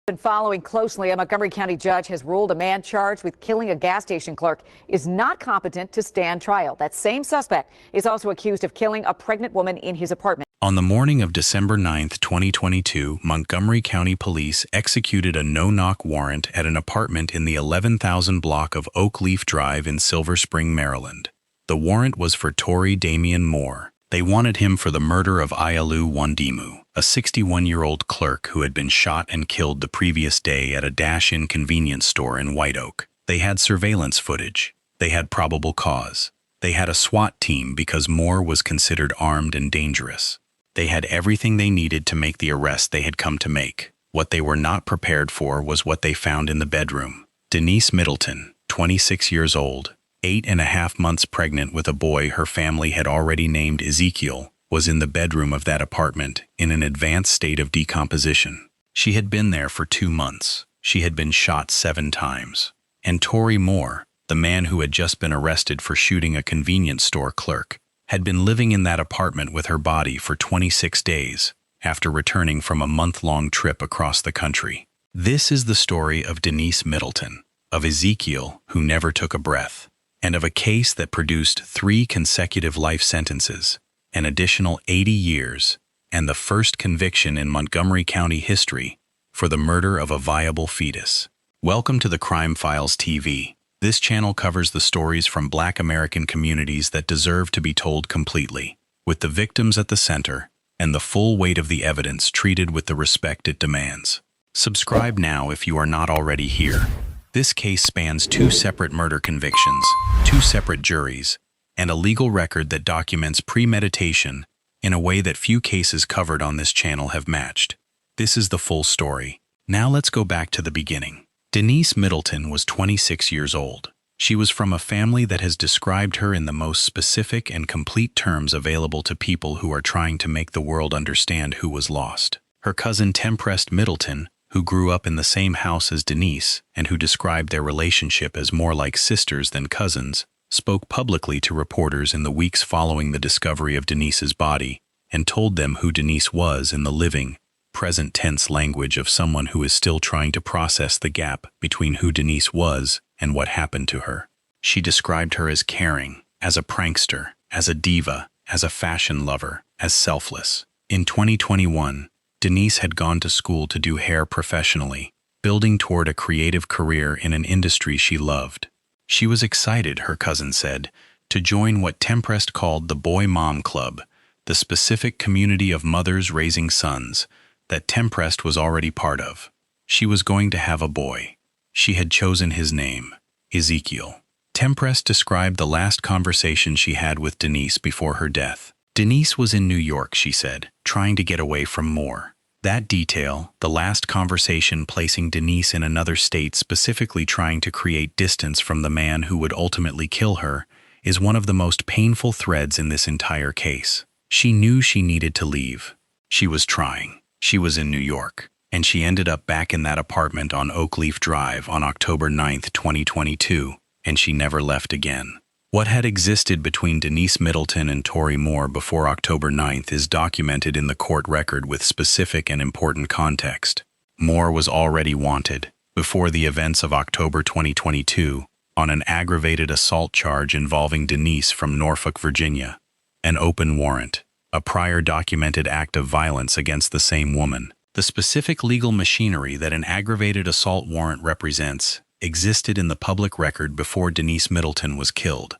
Been following closely, a Montgomery County judge has ruled a man charged with killing a gas station clerk is not competent to stand trial. That same suspect is also accused of killing a pregnant woman in his apartment. On the morning of December 9, 2022, Montgomery County Police executed a no-knock warrant at an apartment in the 11,000 block of Oak Leaf Drive in Silver Spring, Maryland. The warrant was for Torrey Damien Moore. They wanted him for the murder of Ayalew Wondimu, a 61-year-old clerk who had been shot and killed the previous day at a dash-in convenience store in White Oak. They had surveillance footage. They had probable cause. They had a SWAT team because Moore was considered armed and dangerous. They had everything they needed to make the arrest they had come to make. What they were not prepared for was what they found in the bedroom. Denise Middleton, 26 years old, 8.5 months pregnant with a boy her family had already named Ezekiel, was in the bedroom of that apartment in an advanced state of decomposition. She had been there for 2 months. She had been shot 7 times. And Torrey Moore, the man who had just been arrested for shooting a convenience store clerk, had been living in that apartment with her body for 26 days after returning from a month-long trip across the country. This is the story of Denise Middleton, of Ezekiel who never took a breath, and of a case that produced 3 consecutive life sentences, an additional 80 years, and the first conviction in Montgomery County history for the murder of a viable fetus. Welcome to the Crime Files TV. This channel covers the stories from Black American communities that deserve to be told completely, with the victims at the center and the full weight of the evidence treated with the respect it demands. Subscribe now if you are not already here. This case spans 2 separate murder convictions, 2 separate juries, and a legal record that documents premeditation in a way that few cases covered on this channel have matched. This is the full story. Now let's go back to the beginning. Denise Middleton was 26 years old. She was from a family that has described her in the most specific and complete terms available to people who are trying to make the world understand who was lost. Her cousin Temprest Middleton, who grew up in the same house as Denise and who described their relationship as more like sisters than cousins, spoke publicly to reporters in the weeks following the discovery of Denise's body and told them who Denise was in the living, present tense language of someone who is still trying to process the gap between who Denise was and what happened to her. She described her as caring, as a prankster, as a diva, as a fashion lover, as selfless. In 2021, Denise had gone to school to do hair professionally, building toward a creative career in an industry she loved. She was excited, her cousin said, to join what Temprest called the Boy Mom Club, the specific community of mothers raising sons that Temprest was already part of. She was going to have a boy. She had chosen his name, Ezekiel. Temprest described the last conversation she had with Denise before her death. Denise was in New York, she said, trying to get away from Moore. That detail, the last conversation placing Denise in another state specifically trying to create distance from the man who would ultimately kill her, is one of the most painful threads in this entire case. She knew she needed to leave. She was trying. She was in New York, and she ended up back in that apartment on Oak Leaf Drive on October 9, 2022, and she never left again. What had existed between Denise Middleton and Torrey Moore before October 9th is documented in the court record with specific and important context. Moore was already wanted, before the events of October 2022, on an aggravated assault charge involving Denise from Norfolk, Virginia, an open warrant, a prior documented act of violence against the same woman. The specific legal machinery that an aggravated assault warrant represents existed in the public record before Denise Middleton was killed.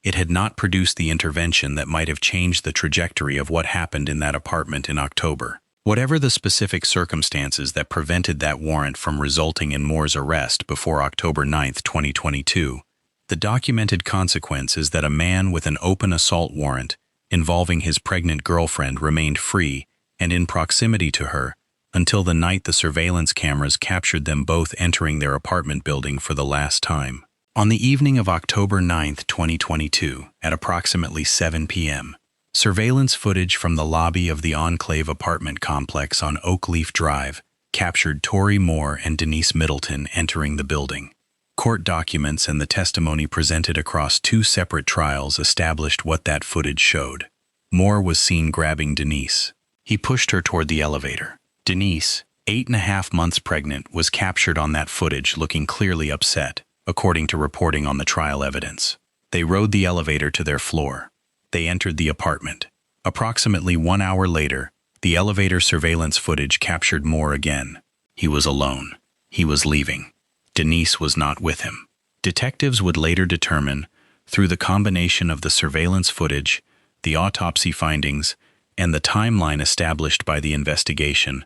It had not produced the intervention that might have changed the trajectory of what happened in that apartment in October. Whatever the specific circumstances that prevented that warrant from resulting in Moore's arrest before October 9, 2022, the documented consequence is that a man with an open assault warrant involving his pregnant girlfriend remained free and in proximity to her until the night the surveillance cameras captured them both entering their apartment building for the last time. On the evening of October 9, 2022, at approximately 7 p.m., surveillance footage from the lobby of the Enclave apartment complex on Oak Leaf Drive captured Torrey Moore and Denise Middleton entering the building. Court documents and the testimony presented across 2 separate trials established what that footage showed. Moore was seen grabbing Denise. He pushed her toward the elevator. Denise, 8.5 months pregnant, was captured on that footage looking clearly upset, according to reporting on the trial evidence. They rode the elevator to their floor. They entered the apartment. Approximately 1 hour later, the elevator surveillance footage captured Moore again. He was alone. He was leaving. Denise was not with him. Detectives would later determine, through the combination of the surveillance footage, the autopsy findings, and the timeline established by the investigation,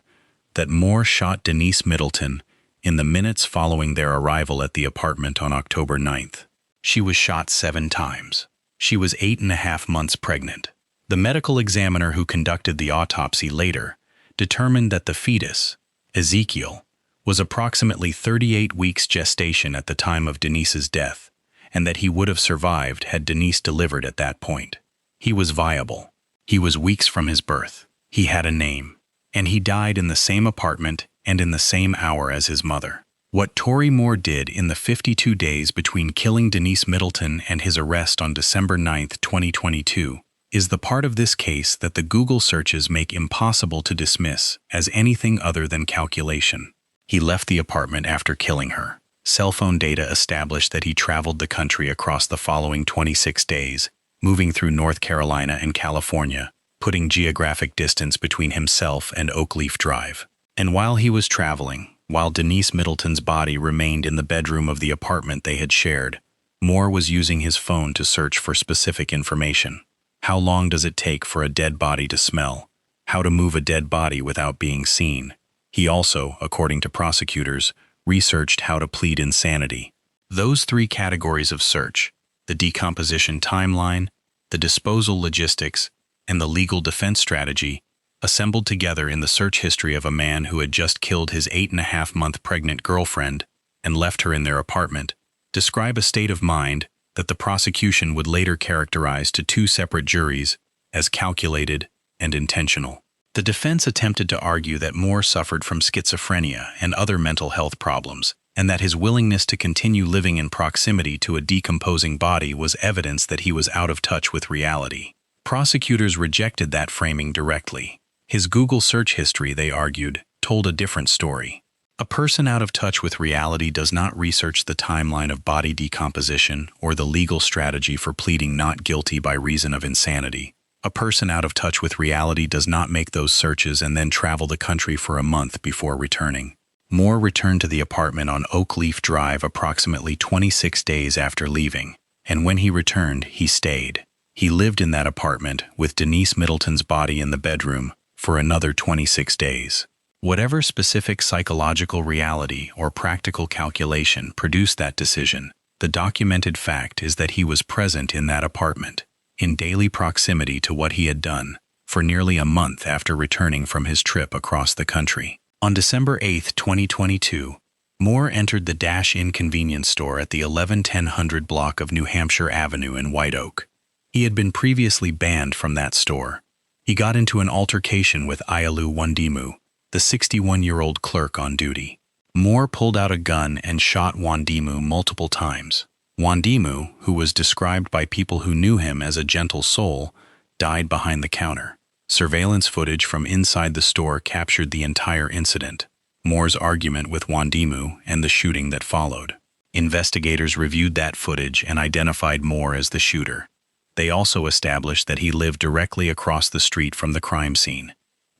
that Moore shot Denise Middleton in the minutes following their arrival at the apartment on October 9th. She was shot 7 times. She was 8.5 months pregnant. The medical examiner who conducted the autopsy later determined that the fetus, Ezekiel, was approximately 38 weeks gestation at the time of Denise's death, and that he would have survived had Denise delivered at that point. He was viable. He was weeks from his birth. He had a name. And he died in the same apartment and in the same hour as his mother. What Torrey Moore did in the 52 days between killing Denise Middleton and his arrest on December 9, 2022, is the part of this case that the Google searches make impossible to dismiss as anything other than calculation. He left the apartment after killing her. Cell phone data established that he traveled the country across the following 26 days, moving through North Carolina and California, putting geographic distance between himself and Oakleaf Drive. And while he was traveling, while Denise Middleton's body remained in the bedroom of the apartment they had shared, Moore was using his phone to search for specific information. How long does it take for a dead body to smell? How to move a dead body without being seen? He also, according to prosecutors, researched how to plead insanity. Those 3 categories of search, the decomposition timeline, the disposal logistics, and the legal defense strategy, assembled together in the search history of a man who had just killed his 8.5-month pregnant girlfriend and left her in their apartment, describe a state of mind that the prosecution would later characterize to 2 separate juries as calculated and intentional. The defense attempted to argue that Moore suffered from schizophrenia and other mental health problems, and that his willingness to continue living in proximity to a decomposing body was evidence that he was out of touch with reality. Prosecutors rejected that framing directly. His Google search history, they argued, told a different story. A person out of touch with reality does not research the timeline of body decomposition or the legal strategy for pleading not guilty by reason of insanity. A person out of touch with reality does not make those searches and then travel the country for a month before returning. Moore returned to the apartment on Oakleaf Drive approximately 26 days after leaving, and when he returned, he stayed. He lived in that apartment with Denise Middleton's body in the bedroom for another 26 days. Whatever specific psychological reality or practical calculation produced that decision, the documented fact is that he was present in that apartment, in daily proximity to what he had done, for nearly a month after returning from his trip across the country. On December 8, 2022, Moore entered the Dash-In convenience store at the 11-1000 block of New Hampshire Avenue in White Oak. He had been previously banned from that store. He got into an altercation with Ayalew Wondimu, the 61-year-old clerk on duty. Moore pulled out a gun and shot Wondimu multiple times. Wondimu, who was described by people who knew him as a gentle soul, died behind the counter. Surveillance footage from inside the store captured the entire incident, Moore's argument with Wondimu, and the shooting that followed. Investigators reviewed that footage and identified Moore as the shooter. They also established that he lived directly across the street from the crime scene.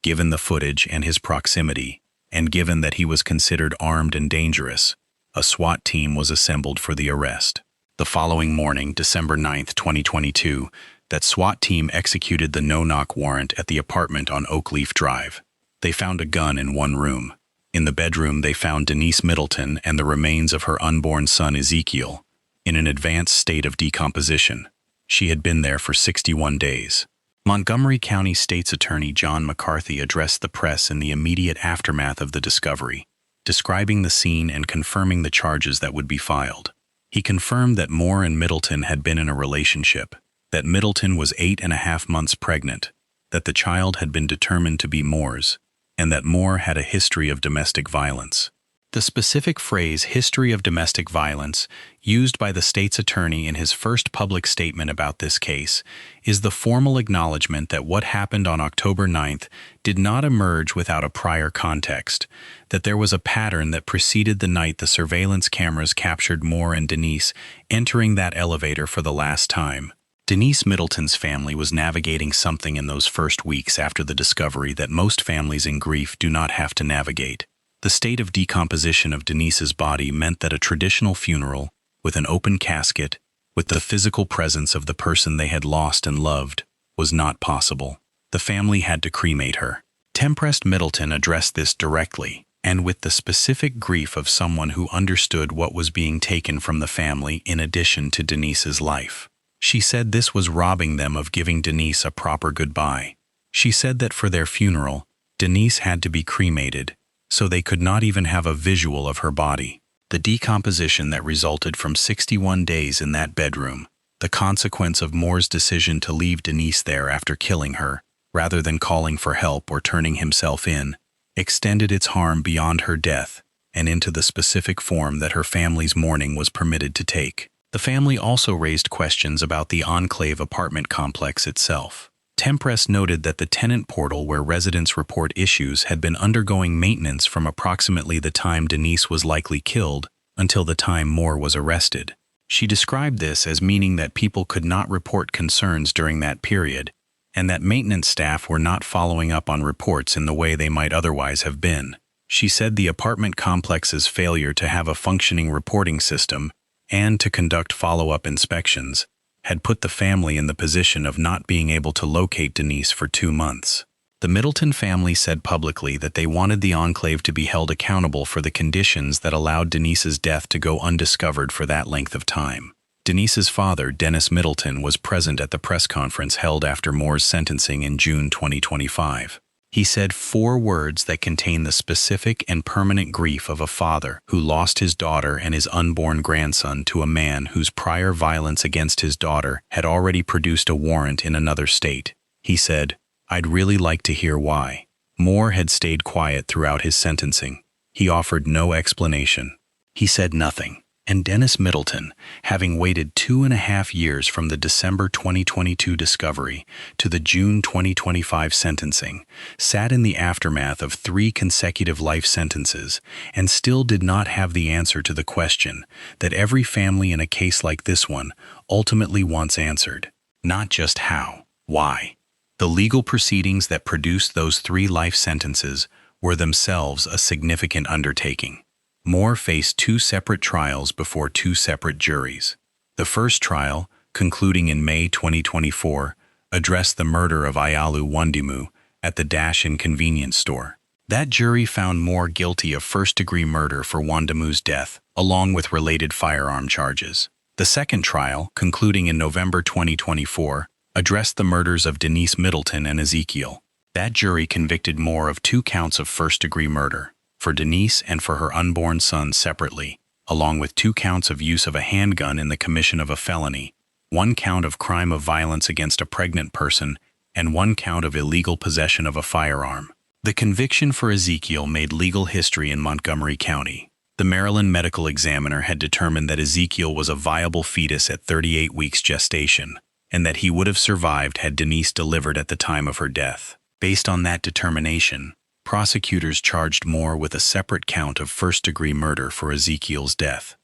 Given the footage and his proximity, and given that he was considered armed and dangerous, a SWAT team was assembled for the arrest. The following morning, December 9, 2022, that SWAT team executed the no-knock warrant at the apartment on Oakleaf Drive. They found a gun in one room. In the bedroom, they found Denise Middleton and the remains of her unborn son Ezekiel, in an advanced state of decomposition. She had been there for 61 days. Montgomery County State's Attorney John McCarthy addressed the press in the immediate aftermath of the discovery, describing the scene and confirming the charges that would be filed. He confirmed that Moore and Middleton had been in a relationship, that Middleton was 8.5 months pregnant, that the child had been determined to be Moore's, and that Moore had a history of domestic violence. The specific phrase "history of domestic violence," used by the state's attorney in his first public statement about this case, is the formal acknowledgement that what happened on October 9th did not emerge without a prior context, that there was a pattern that preceded the night the surveillance cameras captured Moore and Denise entering that elevator for the last time. Denise Middleton's family was navigating something in those first weeks after the discovery that most families in grief do not have to navigate. The state of decomposition of Denise's body meant that a traditional funeral, with an open casket, with the physical presence of the person they had lost and loved, was not possible. The family had to cremate her. Tempest Middleton addressed this directly, and with the specific grief of someone who understood what was being taken from the family in addition to Denise's life. She said this was robbing them of giving Denise a proper goodbye. She said that for their funeral, Denise had to be cremated, so they could not even have a visual of her body. The decomposition that resulted from 61 days in that bedroom, the consequence of Moore's decision to leave Denise there after killing her, rather than calling for help or turning himself in, extended its harm beyond her death and into the specific form that her family's mourning was permitted to take. The family also raised questions about the Enclave apartment complex itself. Tempest noted that the tenant portal where residents report issues had been undergoing maintenance from approximately the time Denise was likely killed until the time Moore was arrested. She described this as meaning that people could not report concerns during that period, and that maintenance staff were not following up on reports in the way they might otherwise have been. She said the apartment complex's failure to have a functioning reporting system and to conduct follow-up inspections had put the family in the position of not being able to locate Denise for 2 months. The Middleton family said publicly that they wanted the Enclave to be held accountable for the conditions that allowed Denise's death to go undiscovered for that length of time. Denise's father, Denise Middleton, was present at the press conference held after Moore's sentencing in June 2025. He said 4 words that contain the specific and permanent grief of a father who lost his daughter and his unborn grandson to a man whose prior violence against his daughter had already produced a warrant in another state. He said, "I'd really like to hear why." Moore had stayed quiet throughout his sentencing. He offered no explanation. He said nothing. And Denise Middleton, having waited 2.5 years from the December 2022 discovery to the June 2025 sentencing, sat in the aftermath of 3 consecutive life sentences and still did not have the answer to the question that every family in a case like this one ultimately wants answered. Not just how, why. The legal proceedings that produced those 3 life sentences were themselves a significant undertaking. Moore faced 2 separate trials before 2 separate juries. The first trial, concluding in May 2024, addressed the murder of Ayalew Wondimu at the Dash-In convenience store. That jury found Moore guilty of first-degree murder for Wondimu's death, along with related firearm charges. The second trial, concluding in November 2024, addressed the murders of Denise Middleton and Ezekiel. That jury convicted Moore of 2 counts of first-degree murder, for Denise and for her unborn son separately, along with 2 counts of use of a handgun in the commission of a felony, 1 count of crime of violence against a pregnant person, and 1 count of illegal possession of a firearm. The conviction for Ezekiel made legal history in Montgomery County. The Maryland medical examiner had determined that Ezekiel was a viable fetus at 38 weeks gestation, and that he would have survived had Denise delivered at the time of her death. Based on that determination, prosecutors charged Moore with a separate count of first-degree murder for Ezekiel's death.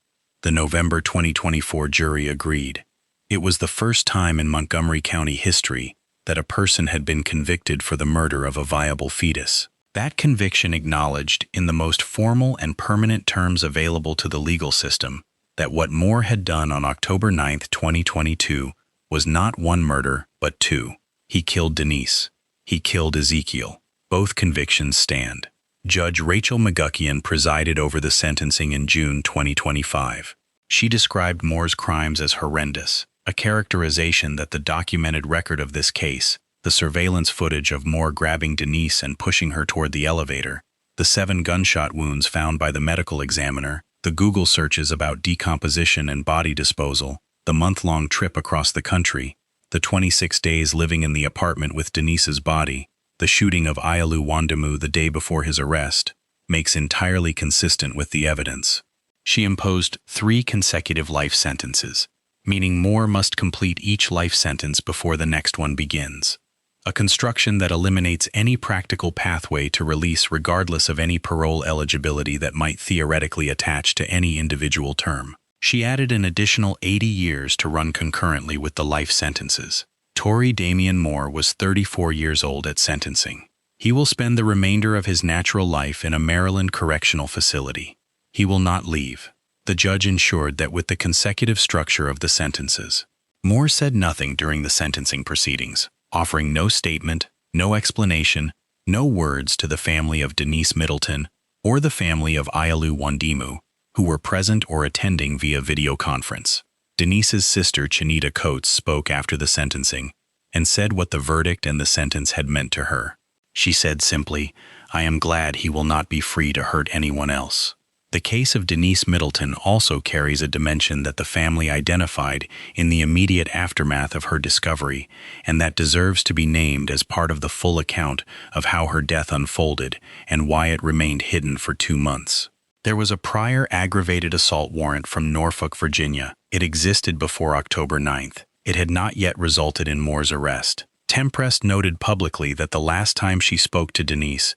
The November 2024 jury agreed. It was the first time in Montgomery County history that a person had been convicted for the murder of a viable fetus. That conviction acknowledged, in the most formal and permanent terms available to the legal system, that what Moore had done on October 9, 2022, was not 1 murder, but 2. He killed Denise. He killed Ezekiel. Both convictions stand. Judge Rachel McGuckian presided over the sentencing in June 2025. She described Moore's crimes as horrendous, a characterization that the documented record of this case, the surveillance footage of Moore grabbing Denise and pushing her toward the elevator, the 7 gunshot wounds found by the medical examiner, the Google searches about decomposition and body disposal, the month-long trip across the country, the 26 days living in the apartment with Denise's body, the shooting of Ayalew Wondimu the day before his arrest, makes entirely consistent with the evidence. She imposed 3 consecutive life sentences, meaning Moore must complete each life sentence before the next one begins. A construction that eliminates any practical pathway to release regardless of any parole eligibility that might theoretically attach to any individual term. She added an additional 80 years to run concurrently with the life sentences. Torrey Damien Moore was 34 years old at sentencing. He will spend the remainder of his natural life in a Maryland correctional facility. He will not leave. The judge ensured that with the consecutive structure of the sentences, Moore said nothing during the sentencing proceedings, offering no statement, no explanation, no words to the family of Denise Middleton or the family of Ayalew Wondimu, who were present or attending via video conference. Denise's sister, Chinita Coates, spoke after the sentencing and said what the verdict and the sentence had meant to her. She said simply, "I am glad he will not be free to hurt anyone else." The case of Denise Middleton also carries a dimension that the family identified in the immediate aftermath of her discovery, and that deserves to be named as part of the full account of how her death unfolded and why it remained hidden for 2 months. There was a prior aggravated assault warrant from Norfolk, Virginia. It existed before October 9th. It had not yet resulted in Moore's arrest. Temprest noted publicly that the last time she spoke to Denise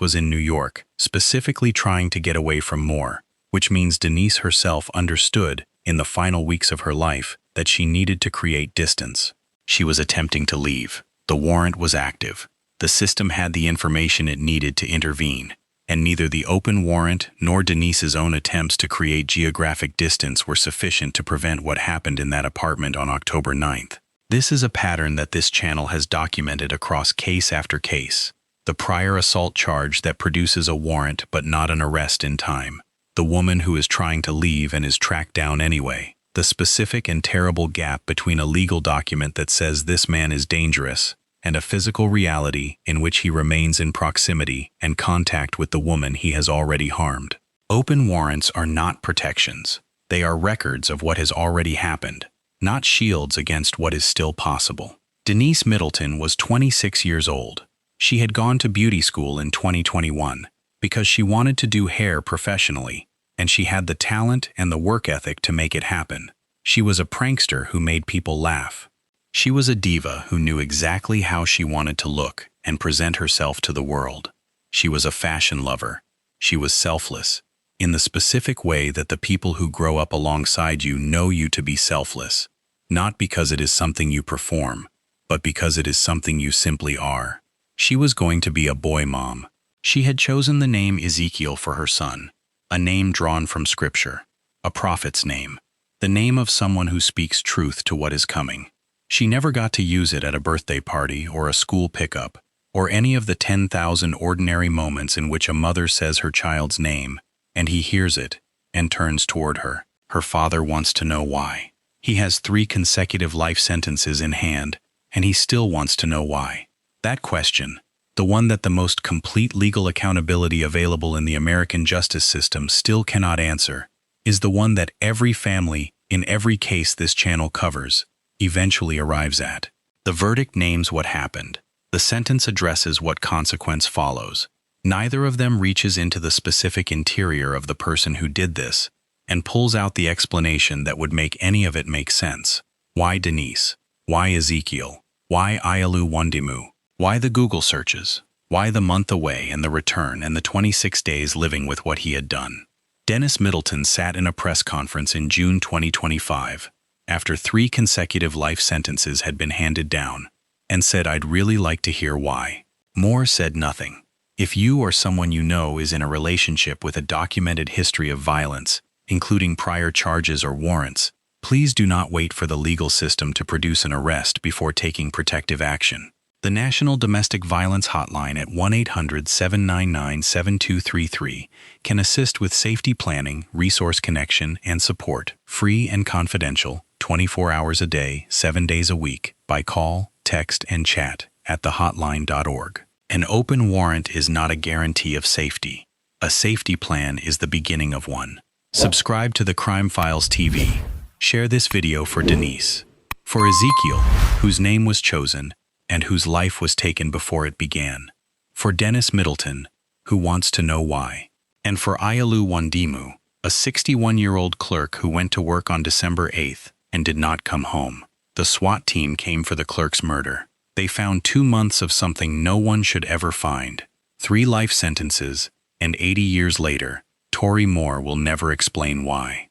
was in New York, specifically trying to get away from Moore, which means Denise herself understood, in the final weeks of her life, that she needed to create distance. She was attempting to leave. The warrant was active. The system had the information it needed to intervene, and neither the open warrant nor Denise's own attempts to create geographic distance were sufficient to prevent what happened in that apartment on October 9th. This is a pattern that this channel has documented across case after case. The prior assault charge that produces a warrant but not an arrest in time. The woman who is trying to leave and is tracked down anyway. The specific and terrible gap between a legal document that says this man is dangerous and a physical reality in which he remains in proximity and contact with the woman he has already harmed. Open warrants are not protections. They are records of what has already happened, not shields against what is still possible. Denise Middleton was 26 years old. She had gone to beauty school in 2021 because she wanted to do hair professionally, and she had the talent and the work ethic to make it happen. She was a prankster who made people laugh. She was a diva who knew exactly how she wanted to look and present herself to the world. She was a fashion lover. She was selfless, in the specific way that the people who grow up alongside you know you to be selfless, not because it is something you perform, but because it is something you simply are. She was going to be a boy mom. She had chosen the name Ezekiel for her son, a name drawn from Scripture, a prophet's name, the name of someone who speaks truth to what is coming. She never got to use it at a birthday party or a school pickup, or any of the 10,000 ordinary moments in which a mother says her child's name, and he hears it and turns toward her. Her father wants to know why. He has 3 consecutive life sentences in hand, and he still wants to know why. That question, the one that the most complete legal accountability available in the American justice system still cannot answer, is the one that every family, in every case this channel covers, eventually arrives at. The verdict names what happened. The sentence addresses what consequence follows. Neither of them reaches into the specific interior of the person who did this and pulls out the explanation that would make any of it make sense. Why Denise? Why Ezekiel? Why Ayalew Wondimu? Why the Google searches? Why the month away and the return and the 26 days living with what he had done? Denise Middleton sat in a press conference in June 2025, after 3 consecutive life sentences had been handed down, and said, "I'd really like to hear why." Moore said nothing. If you or someone you know is in a relationship with a documented history of violence, including prior charges or warrants, please do not wait for the legal system to produce an arrest before taking protective action. The National Domestic Violence Hotline at 1-800-799-7233 can assist with safety planning, resource connection, and support, free and confidential, 24 hours a day, 7 days a week, by call, text, and chat at thehotline.org. An open warrant is not a guarantee of safety. A safety plan is the beginning of one. Subscribe to the Crime Files TV. Share this video for Denise. For Ezekiel, whose name was chosen and whose life was taken before it began. For Denise Middleton, who wants to know why. And for Ayalew Wondimu, a 61-year-old clerk who went to work on December 8th and did not come home, the SWAT team came for the clerk's murder. They found 2 months of something no one should ever find, 3 life sentences, and 80 years later, Torrey Moore will never explain why.